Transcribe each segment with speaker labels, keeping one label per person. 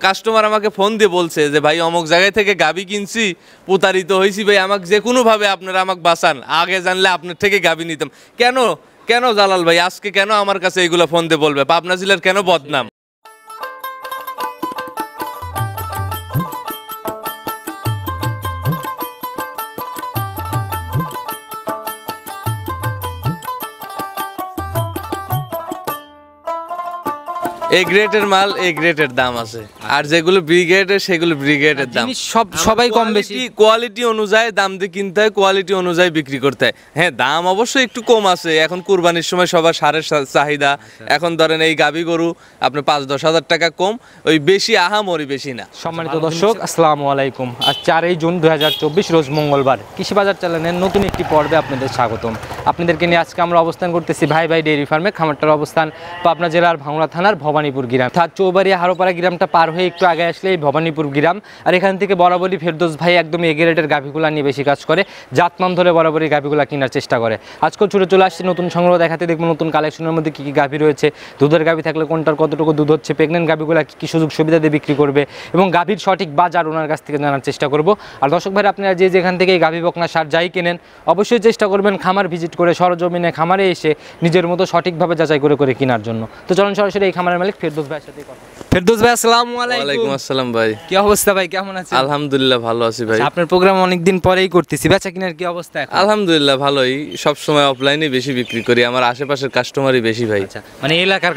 Speaker 1: Customer আমাকে phone দিয়ে বলছে যে ভাই অমুক জায়গায় থেকে গাভী কিনছি, প্রতারিত হয়েছি ভাই, আমাকে যে কোনোভাবে আপনারা আমাকে বাঁচান, আগে জানলে আপনার থেকে গাভী নিতাম। কেন কেন জালাল ভাই আজকে কেন আমার কাছে এইগুলো ফোন দিয়ে বলবে? পাবনা জেলার কেন বদনাম? এ গ্রেডের মাল এ গ্রেডের দাম আছে, আর যেগুলো বি গ্রেডের সেগুলো বি গ্রেডের দাম।
Speaker 2: সবাই কম বেশি
Speaker 1: কোয়ালিটি অনুযায়ী দাম দিয়ে কিনতে হয়, কোয়ালিটি অনুযায়ী বিক্রি করতে হয়। হ্যাঁ, দাম অবশ্যই একটু কম আছে, এখন কুরবানির সময় সবার সারের চাহিদা। এখন ধরেন এই গাভী গরু আপনি ৫-১০ হাজার টাকা কম, ওই বেশি আহামরি বেশি না।
Speaker 2: সম্মানিত দর্শক, আসসালামু আলাইকুম। আজ ৪ জুন ২০২৪ রোজ মঙ্গলবার। কৃষি বাজার চ্যানেলের নতুন একটি পর্বে আপনাদের স্বাগতম। আপনাদেরকে নিয়ে আজকে আমরা অবস্থান করতেছি ভাই ভাই ডেইরি ফার্মে। খামারটার অবস্থান পাবনা জেলার ভাঙড়া থানার ভবানীপুর গ্রাম, অর্থাৎ চৌবাড়িয়া হারোপাড়া গ্রামটা পার হয়ে একটু আগে আসলে এই ভবানীপুর গ্রাম। আর এখান থেকে বরাবরই ফেরদৌস ভাই একদম এ গ্রেডের গাভীগুলা নিয়ে বেশি কাজ করে, জাতমান ধরে বরাবরই গাভীগুলা কেনার চেষ্টা করে। আজকেও ছুটে চলে আসছে নতুন সংগ্রহ দেখাতে, দেখবো নতুন কালেকশনের মধ্যে কী কী গাভী রয়েছে, দুধের গাভী থাকলে কোনটার কতটুকু দুধ হচ্ছে, প্রেগনেন্ট গাভীগুলা কী সুযোগ সুবিধা দিয়ে বিক্রি করবে এবং গাভীর সঠিক বাজার ওনার কাছ থেকে জানার চেষ্টা করব। আর দর্শক ভাই, আপনারা যে যেখান থেকে এই গাভী বকনা সার যাই কেনেন, অবশ্যই চেষ্টা করবেন খামার ভিজিট করে সরজমিনে খামারে এসে নিজের মতো সঠিকভাবে যাচাই করে করে কেনার জন্য। তো চলুন সরাসরি এই খামারের মালিক ফেরদৌস ভাইয়ের সাথে কথা। ফেরদৌস ভাই, আসসালামু আলাইকুম।
Speaker 1: ওয়ালাইকুম আসসালাম ভাই।
Speaker 2: কি অবস্থা ভাই, কেমন আছেন?
Speaker 1: আলহামদুলিল্লাহ ভালো আছি ভাই।
Speaker 2: আপনার প্রোগ্রাম অনেকদিন পরেই করতেছি, বেচা কিনার কি অবস্থা এখন?
Speaker 1: আলহামদুলিল্লাহ ভালোই, সব সময় অফলাইনে বেশি বিক্রি করি, আমার আশেপাশের কাস্টমারই বেশি ভাই।
Speaker 2: মানে এলাকার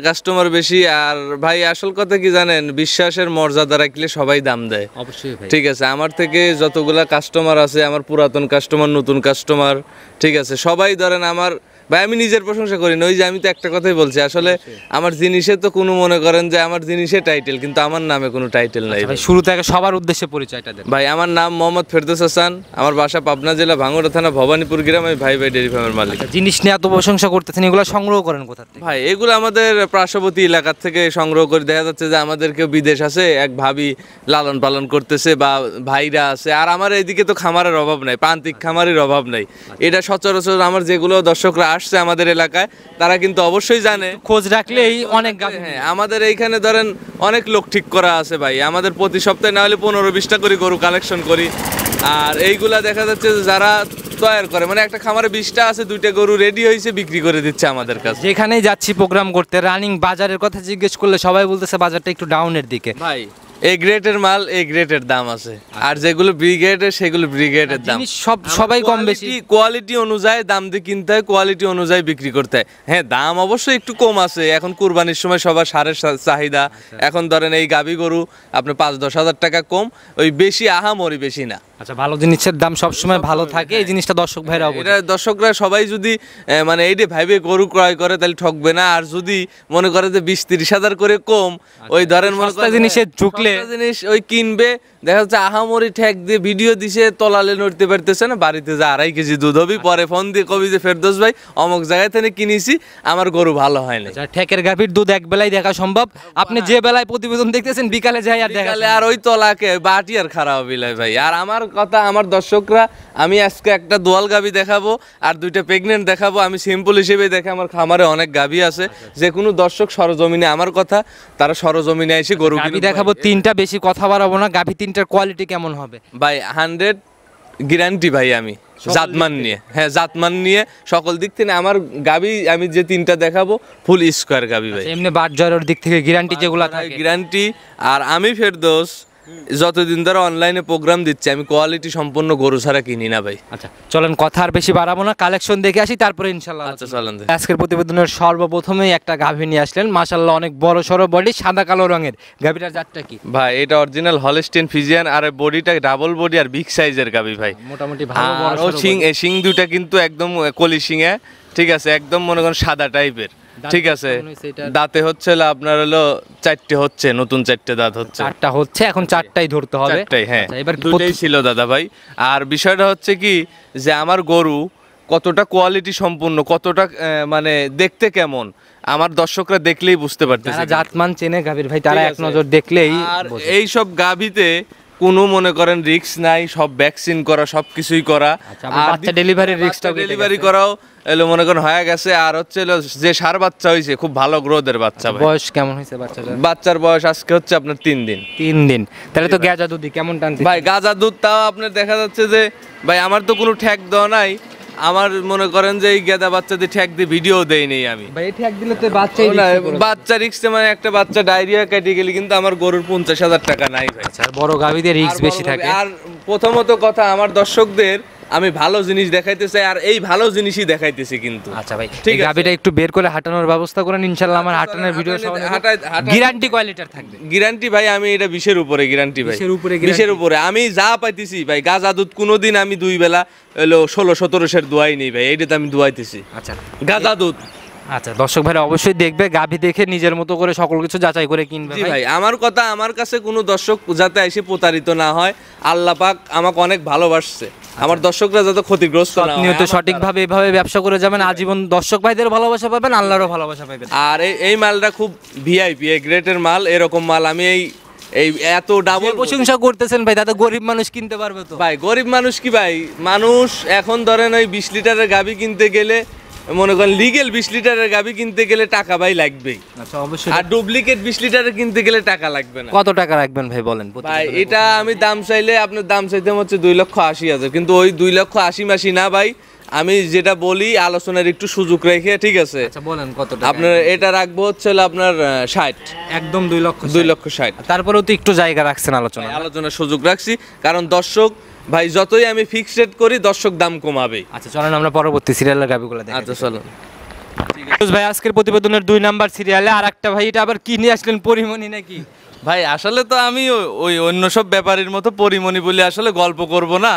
Speaker 2: কাস্টমার
Speaker 1: বেশি। আর ভাই আসল কথা কি জানেন, বিশ্বাসের মর্যাদা রাখলে সবাই দাম দেয়।
Speaker 2: অবশ্যই ভাই।
Speaker 1: ঠিক আছে, আমার থেকে যতগুলা কাস্টমার আছে, আমার পুরাতন কাস্টমার, নতুন কাস্টমার, ঠিক আছে, সবাই ধরেন আমার ভাই, আমি নিজের প্রশংসা করি না, ওই যে আমি তো একটা কথাই বলছি, আসলে আমার জিনিসে তো কোনো মনে করেন যে আমার জিনিসে টাইটেল, কিন্তু আমার নামে কোনো টাইটেল নাই ভাই।
Speaker 2: শুরু থেকে সবার উদ্দেশ্যে পরিচয়টা দেন
Speaker 1: ভাই। আমার নাম মোহাম্মদ ফেরদৌস হাসান, আমার বাসা পাবনা জেলা ভাঙড়া থানা ভবানীপুর গ্রাম, আমি ভাই ভাই ডেইরি ফার্মের মালিক।
Speaker 2: জিনিস নিয়ে এত প্রশংসা করতেছেন, এগুলো সংগ্রহ করেন কোথা থেকে
Speaker 1: ভাই? এগুলো আমাদের পার্শ্ববর্তী এলাকার থেকে সংগ্রহ করে। দেখা যাচ্ছে যে আমাদের কেউ বিদেশ আছে, এক ভাবি লালন পালন করতেছে বা ভাইরা আছে, আর আমার এইদিকে তো খামারের অভাব নাই, প্রান্তিক খামারের অভাব নাই। এটা সচরাচর আমার যেগুলো দর্শকরা আসছে আমাদের এলাকায়, তারা কিন্তু অবশ্যই জানে,
Speaker 2: খোঁজ রাখলেই অনেক গাভী।
Speaker 1: হ্যাঁ, আমাদের এইখানে ধরেন অনেক লোক ঠিক করা আছে ভাই, আমাদের প্রতি সপ্তাহে না হলে 15-20টা করে গরু কালেকশন করি। আর এইগুলা দেখা যাচ্ছে যে যারা তৈরি করে, মানে একটা খামারে 20টা আছে, 2টা গরু রেডি হয়েছে, বিক্রি করে দিচ্ছে আমাদের কাছে।
Speaker 2: যেখানেই যাচ্ছি প্রোগ্রাম করতে, রানিং বাজারের কথা জিজ্ঞেস করলে সবাই বলতেছে বাজারটা একটু ডাউনের দিকে।
Speaker 1: ভাই এ গ্রেডের মাল এ গ্রেডের দাম আছে, আর যেগুলো বি গ্রেডের সেগুলো বি গ্রেডের দাম।
Speaker 2: সবাই কম বেশি
Speaker 1: কোয়ালিটি অনুযায়ী দাম দিয়ে কিনতে হয়, কোয়ালিটি অনুযায়ী বিক্রি করতে হয়। হ্যাঁ, দাম অবশ্যই একটু কম আছে, এখন কুরবানির সময় সবার সারের চাহিদা। এখন ধরেন এই গাভী গরু আপনি ৫-১০ হাজার টাকা কম, ওই বেশি আহামরি বেশি না।
Speaker 2: আচ্ছা, ভালো জিনিসের দাম সবসময় ভালো থাকে, এই জিনিসটা দর্শক ভাইরা,
Speaker 1: এটা দর্শকরা সবাই যদি মানে এইটা ভাইবে গরু ক্রয় করে তাহলে ঠকবে না। আর যদি মনে করে যে 20-30 হাজার করে কম, ওই ধরেন মনে করেন
Speaker 2: জিনিসে ঝুঁকলে
Speaker 1: জিনিস ওই কিনবে, দেখা যাচ্ছে আহামরি ঠেক দিয়ে ভিডিও দিছে, তলালে নড়তে পারতেছে না, বাড়িতে যে 2.5 কেজি দুধ হবি, পরে ফোন দিয়ে কবি যে ফেরদৌস ভাই অমুক জায়গায় থেকে কিনেছি, আমার গরু ভালো হয় না।
Speaker 2: ঠেকের গাভীর দুধ এক বেলায় দেখা সম্ভব, আপনি যে বেলায় প্রতিবেদন দেখতেছেন বিকালে যাই আর দেখালে
Speaker 1: আর ওই তলাকে বাটি আর খারাপ বিলাই ভাই। আর আমার কথা, আমার দর্শকরা, আমি আজকে একটা দোয়াল গাভী দেখাবো আর 2টা প্রেগনেন্ট দেখাবো। আমি সিম্পল হিসেবে দেখে, আমার খামারে অনেক গাভী আছে, যে কোনো দর্শক সরজমিনে আমার কথা, তারা সরজমিনে এসে গরু
Speaker 2: দেখাবো। 3টা বেশি কথা বাড়াবো না, গাভী 3টার কোয়ালিটি কেমন হবে
Speaker 1: ভাই? 100 গ্যারান্টি ভাই, আমি জাতমান নিয়ে, হ্যাঁ জাতমান নিয়ে সকল দিক থেকে আমার গাভী, আমি যে 3টা দেখাবো ফুল স্কোয়ার গাভী ভাই।
Speaker 2: এমনি বাট জয়ের দিক থেকে গ্যারান্টি যেগুলো থাকে,
Speaker 1: গ্যারান্টি। আর আমি ফেরদৌস যতদিন ধরে অনলাইনে প্রোগ্রাম দিচ্ছি, আমি কোয়ালিটি সম্পন্ন গরু ছাড়া কিনি না ভাই।
Speaker 2: আচ্ছা চলেন, কথা আর বেশি বাড়াবো না, কালেকশন দেখে আসি, তারপরে ইনশাআল্লাহ।
Speaker 1: আচ্ছা চলেন।
Speaker 2: আজকের প্রতিবেদনের সর্বপ্রথমেই একটা গাভী নিয়ে আসলেন, মাশাআল্লাহ অনেক বড় সড়ো বডি, সাদা কালো রঙের। গাভীটার জাতটা কি
Speaker 1: ভাই? এটা অরিজিনাল হলস্টেইন ফ্রিজিয়ান, আর বডিটা ডাবল বডি আর বিগ সাইজের গাভী ভাই,
Speaker 2: মোটামুটি ভালো বড়
Speaker 1: সড়ো। শিং দুটা কিন্তু একদম কলি শিঙে, ঠিক আছে, একদম মনে করেন সাদা টাইপের, ঠিক আছে। দাঁতে হচ্ছে আপনার হলো 4টে হচ্ছে, নতুন 4টে দাঁত হচ্ছে।
Speaker 2: 4টা হচ্ছে, এখন 4টাই ধরতে হবে।
Speaker 1: 4টাই, হ্যাঁ।
Speaker 2: এবার
Speaker 1: 2টাই ছিল দাদা ভাই। আর বিষয়টা হচ্ছে কি, যে আমার গরু কতটা কোয়ালিটি সম্পূর্ণ, কতটা মানে দেখতে কেমন, আমার দর্শকরা দেখলেই বুঝতে পারতেছে।
Speaker 2: জাতমান চেনে গাভীর ভাই, তারা এক নজর দেখলেই।
Speaker 1: আর এই সব গাভীতে কোনো মনে করেন রিস্ক নাই, সব ভ্যাকসিন করা, সব কিছুই করা।
Speaker 2: আচ্ছা, আবার বাচ্চা ডেলিভারির রিস্কটা
Speaker 1: ডেলিভারি করাও এলো মনে করেন হয়ে গেছে। আর হচ্ছে এলো যে সার বাচ্চা হয়েছে খুব ভালো গ্রোথের বাচ্চা ভাই।
Speaker 2: বয়স কেমন হয়েছে বাচ্চাটার?
Speaker 1: বাচ্চার বয়স আজকে হচ্ছে আপনার 3 দিন।
Speaker 2: 3 দিন, তাহলে তো গেজা দুধি কেমন টানছে
Speaker 1: ভাই গাজা দুধ তাও আপনার দেখা যাচ্ছে যে ভাই আমার তো কোনো ঠ্যাক দেওয়া নাই, আমার মনে করেন যে এই গেদা বাচ্চাদের ঠ্যাক দিয়ে ভিডিও দেই নেই আমি
Speaker 2: ভাই। এই ঠ্যাক দিলে তো বাচ্চাই
Speaker 1: না, বাচ্চা রিক্সে মানে একটা বাচ্চা ডায়রিয়া কেটে গেলে কিন্তু আমার গরুর 50,000 টাকা নাই ভাই।
Speaker 2: আচ্ছা, আর বড় গাভীদের রিস্ক
Speaker 1: আর
Speaker 2: বেশি থাকে।
Speaker 1: আর প্রথমত কথা আমার দর্শকদের আমি ভালো জিনিস দেখাইতে চাই, আর এই ভালো জিনিসই দেখাইতেছি কিন্তু।
Speaker 2: আচ্ছা ভাই,
Speaker 1: ঠিক
Speaker 2: এই
Speaker 1: আছে।
Speaker 2: গাভীটা একটু বের করে হাঁটানোর ব্যবস্থা করেন, ইনশাআল্লাহ আমার হাঁটানোর ভিডিও সহ গ্যারান্টি কোয়ালিটির থাকবে।
Speaker 1: গ্যারান্টি ভাই আমি এটা 20-এর উপরে গ্যারান্টি ভাই।
Speaker 2: 20-এর উপরে
Speaker 1: 20-এর উপরে আমি যা পাইতেছি ভাই। গাজা দুধ কোনোদিন আমি 2 বেলা হলো 16-17 দোয়াই নেই ভাই, এইটা তো আমি দোয়াইতেছি
Speaker 2: আচ্ছা
Speaker 1: গাজা দুধ।
Speaker 2: আচ্ছা, দর্শক ভাইরা অবশ্যই দেখবে, গাভী দেখে নিজের মতো করে সকল কিছু যাচাই করে কিনবে
Speaker 1: জি ভাই, আমার কথা, আমার কাছে কোনো দর্শক যাতে এসে প্রতারিত না হয়। আল্লাহ পাক আমাকে অনেক ভালোবাসছে, আমার দর্শকরা যাতে ক্ষতিগ্রস্ত না হয়।
Speaker 2: নিয়ত সঠিকভাবে এভাবে ব্যবসা করে যাবেন, আজীবন দর্শক ভাইদের ভালোবাসা পাবেন, আল্লাহরও ভালোবাসা পাবেন।
Speaker 1: আর এই মালটা খুব ভিআইপি, এই গ্রেটের মাল। এরকম মাল আমি এই এত ডাবল
Speaker 2: প্রশংসা করতেছেন ভাই, তাতে গরিব মানুষ কিনতে পারবে তো
Speaker 1: ভাই। গরিব মানুষ কি ভাই, মানুষ এখন ধরেন ওই 20 লিটারের গাভী কিনতে গেলে মনে করেন লিগেল 20 লিটারের গাভী কিনতে গেলে টাকা ভাই লাগবেই।
Speaker 2: আচ্ছা, অবশ্যই।
Speaker 1: আর ডুপ্লিকেট 20 লিটারের কিনতে গেলে টাকা লাগবে না।
Speaker 2: কত টাকা রাখবেন ভাই বলেন?
Speaker 1: ভাই এটা আমি দাম চাইলে আপনার দাম চাইতে হচ্ছে 2,80,000, কিন্তু ওই 2,80,000 মাসি না ভাই। আমি যেটা বলি আলোচনার একটু সুযোগ রেখে, ঠিক আছে?
Speaker 2: আচ্ছা বলেন কত টাকা?
Speaker 1: আপনার এটা রাখবো হচ্ছে আপনার 60,
Speaker 2: একদম 2,60,000।
Speaker 1: 2,60,000।
Speaker 2: তারপরেও তো একটু জায়গা রাখছেন আলোচনা।
Speaker 1: আলোচনার সুযোগ রাখছি কারণ দর্শক ভাই যতই আমি ফিক্সড রেট করি দর্শক দাম কমাবে।
Speaker 2: আচ্ছা চলেন আমরা পরবর্তী সিরিয়ালের গাবিগুলো দেখি।
Speaker 1: আচ্ছা চলো
Speaker 2: ভাই, আজকের প্রতিবেদনের 2 নাম্বার সিরিয়ালে আরেকটা ভাই, এটা আবার কি নিয়ে আসলেন, পরিমণি নাকি?
Speaker 1: ভাই আসলে তো আমি ওই অন্য সব ব্যাপারীর মতো পরিমণি বলে আসলে গল্প করব না,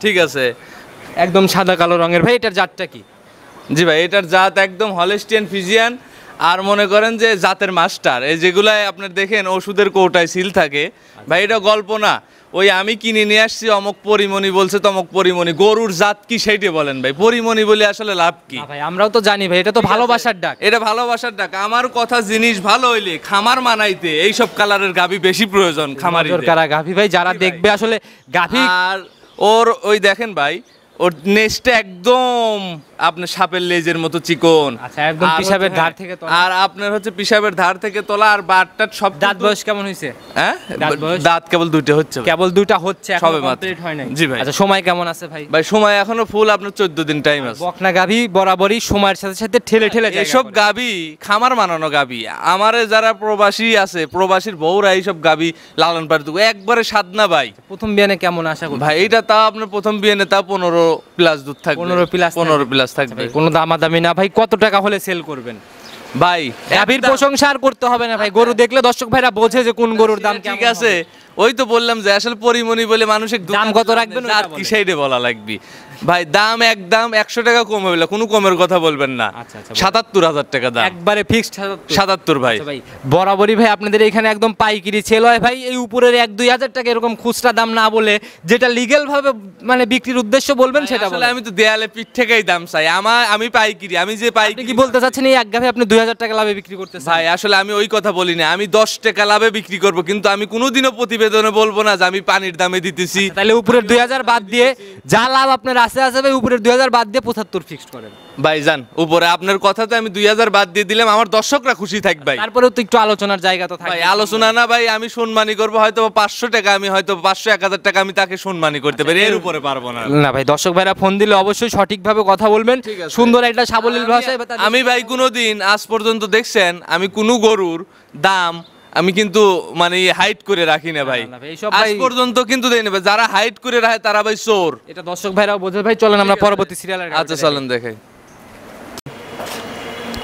Speaker 1: ঠিক আছে?
Speaker 2: একদম সাদা কালো রঙের ভাই, এটার জাতটা কি?
Speaker 1: জি ভাই, এটার জাত একদম হলস্টিয়ান ফিজিয়ান। আর মনে করেন যে জাতের মাস্টার, এই যেগুলাই আপনার দেখেন ওষুধের কৌটায় সিল থাকে ভাই, এটা গল্প না। ওই আমি কিনে নিয়ে আসছি অমক পরিমণি বলছে তমক পরিমণি। গরুর জাত কি সেইটা বলেন ভাই, পরিমণি বলে আসলে লাভ কি?
Speaker 2: না ভাই, আমরাও তো জানি ভাই, এটা তো ভালোবাসার ডাক।
Speaker 1: এটা ভালোবাসার ডাক। আমার কথা, জিনিস ভালো হইলে খামার মানাইতে এইসব কালারের গাভী বেশি প্রয়োজন খামারি।
Speaker 2: কারা গাভী ভাই, যারা দেখবে আসলে গাভী।
Speaker 1: আর ওর ওই দেখেন ভাই, ওর নেজটা একদম আপনার সাপের লেজের মতো চিকন।
Speaker 2: আচ্ছা, একদম পিশাবের ধার থেকে তোলা।
Speaker 1: আর আপনার হচ্ছে পিশাবের ধার থেকে তোলা। আর বাটটা সব
Speaker 2: দাঁত বয়স কেমন হয়েছে?
Speaker 1: হ্যাঁ,
Speaker 2: দাঁত বয়স?
Speaker 1: দাঁত কেবল 2টা হচ্ছে।
Speaker 2: কেবল 2টা হচ্ছে, এখনো
Speaker 1: সবে মাত্র।
Speaker 2: কমপ্লিট হয় নাই।
Speaker 1: জি ভাই।
Speaker 2: আচ্ছা, সময় কেমন আছে ভাই?
Speaker 1: ভাই সময় এখনো ফুল আপনার 14 দিন টাইম আছে।
Speaker 2: বকনা গাভী বরাবরই সময়ের সাথে সাথে ঠেলে ঠেলে যায়।
Speaker 1: এসব গাভী খামার মানানো গাভী। আমারে যারা প্রবাসী আছে, প্রবাসীর বউরা এইসব গাভী লালন পালন করে একবারে সাধনা ভাই।
Speaker 2: প্রথম বিয়ানে কেমন আশা করছেন
Speaker 1: ভাই এটা তা আপনার প্রথম বিয়ানে তা 15+ দুধ থাকবে। 15+ থাকবে।
Speaker 2: কোনো দামাদামি না ভাই, কত টাকা হলে সেল করবেন?
Speaker 1: ভাই
Speaker 2: গাভীর প্রশংসা আর করতে হবে না ভাই, গরু দেখলে দর্শক ভাইরা বোঝে যে কোন গরুর দাম
Speaker 1: ঠিক আছে। ওই তো বললাম যে আসলে পরিমণি বলে মানুষের
Speaker 2: দাম কত রাখবেন ওটা
Speaker 1: কি সেইটা বলা লাগবে ভাই। দাম একদম 100 টাকা কম হবে না, কোনো কমের কথা বলবেন না।
Speaker 2: আচ্ছা, আচ্ছা,
Speaker 1: 77,000 টাকা দাম,
Speaker 2: একবারে ফিক্সড
Speaker 1: 77 ভাই।
Speaker 2: আচ্ছা ভাই, বরাবরই ভাই আপনাদের এখানে একদম পাইকারি সেল হয় ভাই। এই উপরের 1-2 হাজার টাকা এরকম খুচরা দাম না বলে, যেটা লিগ্যাল ভাবে মানে বিক্রির উদ্দেশ্য বলবেন সেটা
Speaker 1: আসলে
Speaker 2: বলেন।
Speaker 1: আমি তো দেয়ালে পিঠ থেকেই দাম চাই। আমি পাইকারি, আমি যে
Speaker 2: আপনি
Speaker 1: পাইকারি
Speaker 2: কি বলতে চাচ্ছেন এই এক গাভী আপনি 2,000 টাকা লাভে বিক্রি করতেছেন?
Speaker 1: ভাই আসলে আমি ওই কথা বলি না, আমি 10 টাকা লাভে বিক্রি করব, কিন্তু আমি কোনোদিনও প্রতিবেদনে বলবো না যে আমি পানির দামে দিতেছি।
Speaker 2: তাহলে উপরের 2,000 বাদ দিয়ে যা লাভ আপনার আছে ভাই, উপরের 2,000 বাদ দিয়ে 75 ফিক্সড করেন
Speaker 1: ভাই যান উপরে। আপনার কথাতে আমি 2,000 বাদ দিয়ে দিলাম, আমার দর্শকরা খুশি থাক ভাই।
Speaker 2: তারপরেও তো একটু আলোচনার জায়গা তো থাকে
Speaker 1: ভাই আলোচনা না ভাই, আমি সম্মানী করবো হয়তো 500 টাকা, আমি হয়তো 500-1,000 টাকা আমি তাকে সম্মানী করতে পারি, এর উপরে পারবো না।
Speaker 2: না ভাই, দর্শক ভাইরা ফোন দিলে অবশ্যই সঠিকভাবে কথা বলবেন, সুন্দর একটা সাবলীল ভাষায়।
Speaker 1: আমি ভাই কোনোদিন আজ পর্যন্ত দেখছেন আমি কোনো গরুর দাম আমি কিন্তু মানে হাইট করে রাখি না ভাই। আজ পর্যন্ত কিন্তু দেই না ভাই। যারা হাইট করে রাখে তারা ভাই চোর।
Speaker 2: এটা দর্শক ভাইরাও বোঝে ভাই। চলেন আমরা পরবর্তী সিরিয়ালের।
Speaker 1: আচ্ছা চলেন দেখাই।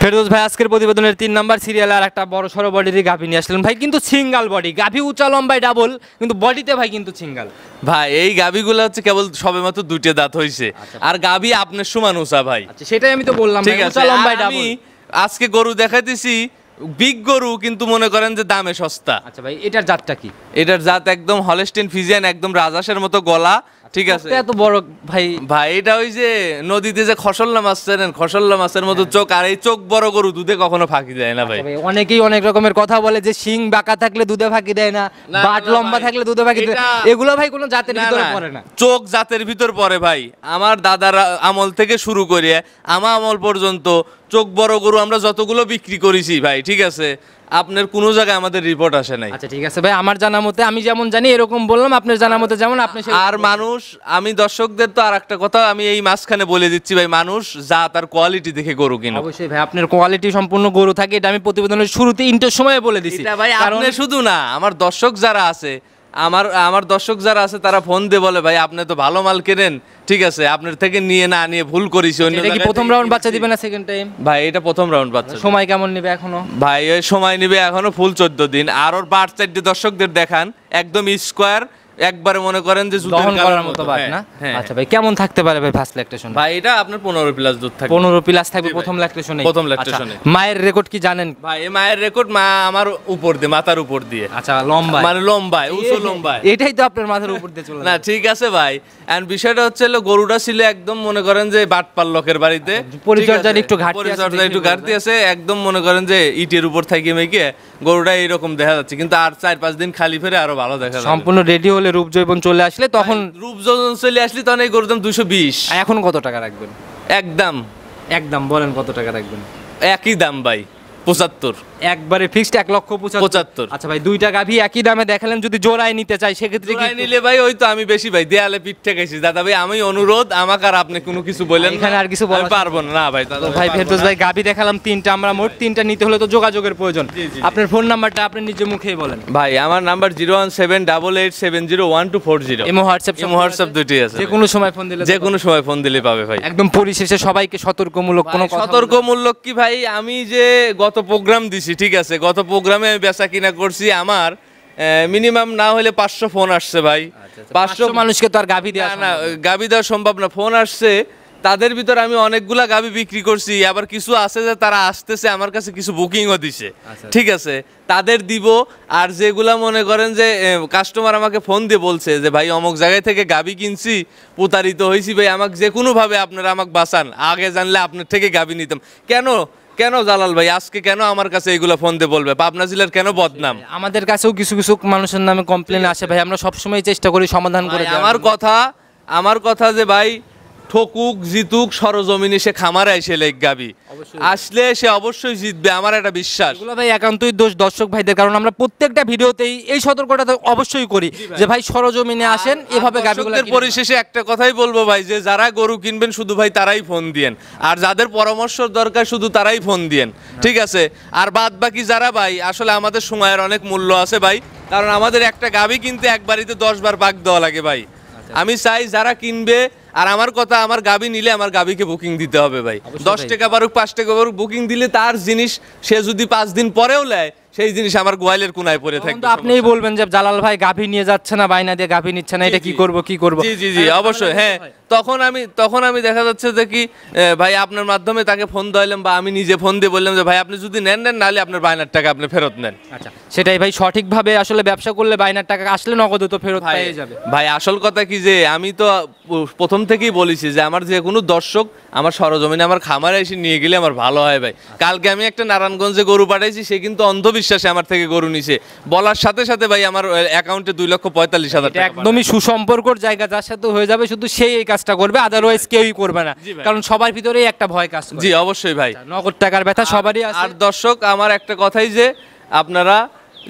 Speaker 2: ফেরদৌস ভাই, আজকের প্রতিবেদনের 3 নাম্বার সিরিয়ালে আর একটা বড় সড়ো বডির গাভী নিয়ে আসলেন ভাই, কিন্তু সিঙ্গেল বডি গাভী, উঁচা লম্বায় ডাবল, কিন্তু বডিতে ভাই কিন্তু সিঙ্গেল।
Speaker 1: ভাই এই গাভীগুলো হচ্ছে কেবল সবেমাত্র 2টে দাঁত হইছে, আর গাভী আপনার সমান উঁচা ভাই।
Speaker 2: আচ্ছা, সেটাই আমি তো বললাম,
Speaker 1: ঠিক আছে।
Speaker 2: উঁচা লম্বায় ডাবল।
Speaker 1: আমি আজকে গরু দেখাইতেছি বিগ গরু, কিন্তু মনে করেন যে দামে সস্তা।
Speaker 2: আচ্ছা ভাই, এটার জাতটা কি?
Speaker 1: এটার জাত একদম হলস্টিয়ান ফিজিয়ান, একদম রাজহাঁসের মতো গলা, ঠিক আছে
Speaker 2: এত বড় ভাই।
Speaker 1: ভাই এটা ওই যে নদীতে যে খসল্লা মাছ চেনেন, খসল্লা মাছের মতো চোখ, আর এই চোখ বড় গরু দুধে কখনো ফাঁকি দেয় না ভাই।
Speaker 2: অনেকেই অনেক রকমের কথা বলে যে শিং বাঁকা থাকলে দুধে ফাঁকি দেয় না,
Speaker 1: না,
Speaker 2: বাট
Speaker 1: না
Speaker 2: লম্বা
Speaker 1: ভাই,
Speaker 2: থাকলে দুধে ফাঁকি দেয়,
Speaker 1: এটা-
Speaker 2: এগুলো ভাই কোনো জাতের ভিতরে পড়ে না।
Speaker 1: চোখ জাতের ভিতর পড়ে ভাই। আমার দাদার আমল থেকে শুরু করে আমার আমল পর্যন্ত চোখ বড় গরু আমরা যতগুলো বিক্রি করেছি ভাই, ঠিক আছে, আপনার কোনো জায়গায় আমাদের রিপোর্ট আসে নাই।
Speaker 2: আচ্ছা ঠিক আছে ভাই, আমার জানা মতে আমি যেমন জানি এরকম বললাম, আপনার জানা মতে যেমন আপনি
Speaker 1: আর মানুষ, আমি দর্শকদের তো আর একটা কথা আমি এই মাঝখানে বলে দিচ্ছি ভাই, মানুষ জাত আর কোয়ালিটি দেখে গরু কিনো।
Speaker 2: অবশ্যই ভাই, আপনার কোয়ালিটি সম্পূর্ণ গরু থাকে, এটা আমি প্রতিবেদনের শুরুতে ইন্টার সময় বলে দিছি।
Speaker 1: এটা ভাই
Speaker 2: কারণ
Speaker 1: আপনি শুধু না, আমার দর্শক যারা আছে, আমার দর্শক যারা আছে তারা ফোন দিয়ে বলে ভাই আপনি তো ভালো মাল কেনেন, ঠিক আছে, আপনার থেকে নিয়ে না নিয়ে ভুল করেছি। অন্য
Speaker 2: এটা কি
Speaker 1: জায়গায়
Speaker 2: প্রথম
Speaker 1: থেকে
Speaker 2: রাউন্ড বাচ্চা
Speaker 1: কিনছি।
Speaker 2: দিবে না সেকেন্ড টাইম?
Speaker 1: ভাই এটা প্রথম রাউন্ড বাচ্চা।
Speaker 2: সময় কেমন নেবে এখনো?
Speaker 1: ভাই ওই সময় নিবে এখনো ফুল 14 দিন। আর ওর বাট চারটে দর্শকদের দেখান, একদম স্কোয়ার, একবারে মনে করেন যে জুতার
Speaker 2: দহন
Speaker 1: কালার
Speaker 2: করার মতো বাট না?
Speaker 1: হ্যাঁ।
Speaker 2: আচ্ছা ভাই, কেমন থাকতে পারে ভাই ফার্স্ট ল্যাকটেশন?
Speaker 1: ভাই এটা আপনার 15 প্লাস দুধ থাকে।
Speaker 2: 15 প্লাস থাকবে
Speaker 1: জি ভাই।
Speaker 2: প্রথম ল্যাকটেশনে?
Speaker 1: প্রথম lactation-এ।
Speaker 2: মায়ের রেকর্ড কি জানেন?
Speaker 1: ভাই এই মায়ের রেকর্ড মা আমার উপর দিয়ে, মাথার উপর দিয়ে,
Speaker 2: আচ্ছা লম্বা,
Speaker 1: মানে লম্বায়, উঁচু লম্বায়।
Speaker 2: এটাই তো আপনার মাথার উপর দিয়ে চলে
Speaker 1: না ঠিক আছে ভাই, এন্ড বিষয়টা হচ্ছে হলো গরুটা ছিল একদম মনে করেন যে বাটপাল লোকের বাড়িতে,
Speaker 2: পরিচর্যার একটু ঘাটতি আছে,
Speaker 1: পরিচর্যার
Speaker 2: দেখে
Speaker 1: একটু
Speaker 2: বোঝা
Speaker 1: ঘাটতি আছে, একদম মনে করেন যে ইটের উপর থেকে মেখে গরুটা এইরকম দেখা যাচ্ছে, কিন্তু আর 4-5 দিন খালি ফেরে আরো ভালো দেখা যাবে।
Speaker 2: সম্পূর্ণ রেডি হলে রূপ জৈবন চলে আসলে তখন
Speaker 1: রূপযোজন চলে আসলি তখন এই গরুর দাম 220।
Speaker 2: এখন কত টাকা রাখবেন?
Speaker 1: একদম
Speaker 2: একদম বলেন কত টাকা রাখবেন?
Speaker 1: একই দাম ভাই, 75।
Speaker 2: একবারে ফিক্সড 1,75,000।
Speaker 1: 75।
Speaker 2: আচ্ছা ভাই, দুইটা গাভী একই দামে দেখালেন, যদি জোড়ায় নিতে চাই সেক্ষেত্রে কি?
Speaker 1: জোড়ায় নিলে ভাই ওই তো আমি বেশি ভাই দেয়ালে পিঠ ঠেকাইছি। দাদা ভাই আমি অনুরোধ, আমাকে আর আপনি কোনো কিছু বলেন না।
Speaker 2: এখানে আর কিছু বলা
Speaker 1: আমি পারবো না। না ভাই, দাদা
Speaker 2: তো ভাই
Speaker 1: পারবো
Speaker 2: ফেরদৌস
Speaker 1: না।
Speaker 2: ভাই গাভী দেখালাম তিনটা, আমরা মোট তিনটা নিতে হলে তো যোগাযোগের প্রয়োজন।
Speaker 1: জি, জি।
Speaker 2: আপনার ফোন নাম্বারটা আপনি নিজে মুখেই বলেন।
Speaker 1: ভাই আমার number 01788701240।
Speaker 2: Imo WhatsApp
Speaker 1: imo WhatsApp দুটোই আছে
Speaker 2: যে
Speaker 1: ভাই।
Speaker 2: কোনো সময় ফোন দিলে
Speaker 1: যে কোনো সময় ফোন দিলে পাবে ভাই।
Speaker 2: একদম পরিশেষে সবাইকে সতর্কমূলক কোনো কথা
Speaker 1: সতর্কমূলক কি ভাই, আমি যে গত প্রোগ্রাম দিছি, ঠিক আছে, গত প্রোগ্রামে আমি বেচা কিনা করছি, আমার মিনিমাম না হলে 500 ফোন আসছে ভাই।
Speaker 2: 500 মানুষকে তো আর গাভী দেওয়া
Speaker 1: না গাবি দেওয়া সম্ভব না, ফোন আসছে। তাদের ভিতর আমি অনেকগুলা গাবি বিক্রি করছি, আবার কিছু আছে যে তারা আসতেছে আমার কাছে, কিছু বুকিংও দিছে, ঠিক আছে, তাদের দিব। আর যেগুলা মনে করেন যে কাস্টমার আমাকে ফোন দিয়ে বলছে যে ভাই অমুক জায়গায় থেকে গাবি কিনছি, প্রতারিত হয়েছি ভাই, আমাকে যে কোনোভাবে আপনারা আমাকে বাঁচান, আগে জানলে আপনার থেকে গাবি নিতাম। কেন জালাল ভাই আজকে কেন আমার কাছে এগুলো ফোন দিয়ে বলবে? পাবনা জেলার কেন বদনাম?
Speaker 2: আমাদের কাছেও কিছু কিছু মানুষের নামে কমপ্লেন আসে ভাই, আমরা সবসময় চেষ্টা করি সমাধান করে
Speaker 1: ভাই,
Speaker 2: দেওয়ার।
Speaker 1: আমার কথা যে ভাই ঠকুক জিতুক সরজমিনে সে খামারে এসে লেগ গাবি আসলে সে অবশ্যই জিতবে, আমার একটা বিশ্বাস।
Speaker 2: এগুলো ভাই একান্তই দোষ দর্শক ভাইদের, কারণ আমরা প্রত্যেকটা ভিডিওতেই এই সতর্কতা তো অবশ্যই করি যে ভাই সরজমিনে আসেন, এভাবে গাবিগুলো
Speaker 1: দর্শকদের পরিশেষে একটা কথাই বলবো ভাই, যে যারা গরু কিনবেন শুধু ভাই তারাই ফোন দিয়েন, আর যাদের পরামর্শ দরকার শুধু তারাই ফোন দিয়েন, ঠিক আছে। আর বাদ বাকি যারা ভাই, আসলে আমাদের সময়ের অনেক মূল্য আছে ভাই, কারণ আমাদের একটা গাবি কিনতে এক বাড়িতে 10 বার পাক দেওয়া লাগে ভাই। আমি চাই যারা কিনবে, আর আমার কথা, আমার গাবি নিলে আমার গাবিকে বুকিং দিতে হবে ভাই। 10 টাকা বারুক 5 টাকা বারুক বুকিং দিলে তার জিনিস সে যদি 5 দিন পরেও নেয়, সেই জিনিস আমার গোয়ালের কোনায় পড়ে থাকবে।
Speaker 2: তো আপনিই বলবেন যে জালাল ভাই গাভী নিয়ে যাচ্ছে না, বাইনা দিয়ে গাভী নিচ্ছে না, এটা কি করব কি করব?
Speaker 1: জি জি জি অবশ্যই, হ্যাঁ। তখন আমি দেখা যাচ্ছে যে কি ভাই আপনার মাধ্যমে তাকে ফোন দিলাম, বা আমি নিজে ফোন দিয়ে বললাম যে ভাই আপনি যদি নেন নাহলে আপনার বায়নার টাকা আপনি ফেরত নেন।
Speaker 2: আচ্ছা, সেটাই ভাই, সঠিকভাবে আসলে ব্যবসা করলে বাইনার টাকা আসলে নগদ তো ফেরত
Speaker 1: ভাই
Speaker 2: পেয়ে যাবে।
Speaker 1: ভাই আসল কথা কি যে আমি তো প্রথম থেকেই বলেছি যে আমার যে কোনো দর্শক আমার সরজমিনে আমার খামারে এসে নিয়ে গেলে আমার ভালো হয় ভাই। কালকে আমি একটা নারায়ণগঞ্জে গরু পাঠাইছি, সে কিন্তু অন্ধবিশ্বাসে আমার থেকে গরু নিছে, বলার সাথে সাথে ভাই আমার অ্যাকাউন্টে 2,45,000
Speaker 2: এটা
Speaker 1: টাকা।
Speaker 2: একদমই সুসম্পর্কর জায়গা, যার সাথে হয়ে যাবে শুধু সেই এই কাজটা করবে, আদারওয়াইজ কেউই করবে না,
Speaker 1: জি ভাই।
Speaker 2: কারণ সবার ভিতরেই একটা ভয় কাজ করে।
Speaker 1: জি অবশ্যই ভাই।
Speaker 2: নগদ টাকার ব্যথা সবারই আছে।
Speaker 1: আর দর্শক আমার একটা কথাই যে আপনারা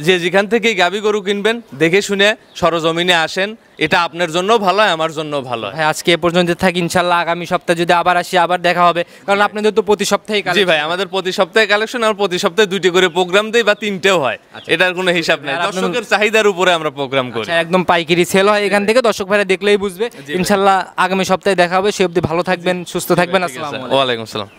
Speaker 1: যে যেখান থেকে গাবি গরু কিনবেন দেখে শুনে সরজমিনে আসেন, এটা আপনার জন্য ভালো হয়, আমার জন্য ভালো হয়।
Speaker 2: ভাই আজকে এ পর্যন্ত থাকি, ইনশাল্লাহ আগামী সপ্তাহে যদি আবার আসি আবার দেখা হবে, কারণ আপনাদের তো প্রতি সপ্তাহে
Speaker 1: জি ভাই, আমাদের প্রতি সপ্তাহে কালেকশন, আর প্রতি সপ্তাহে 2টি করে প্রোগ্রাম দেই বা 3টেও হয়, এটার কোনো হিসাব নেই।
Speaker 2: আর আপনার-
Speaker 1: দর্শকের চাহিদার উপরে আমরা প্রোগ্রাম করি।
Speaker 2: একদম পাইকারি সেল হয় এখান থেকে, দর্শক ভাইরা দেখলেই বুঝবে। ইনশাল্লাহ আগামী সপ্তাহে দেখা হবে, সে অবধি ভালো থাকবেন, সুস্থ থাকবেন,
Speaker 1: ঠিক আছে,
Speaker 2: আসসালামু আলাইকুম।
Speaker 1: ওয়ালাইকুম আসসালাম।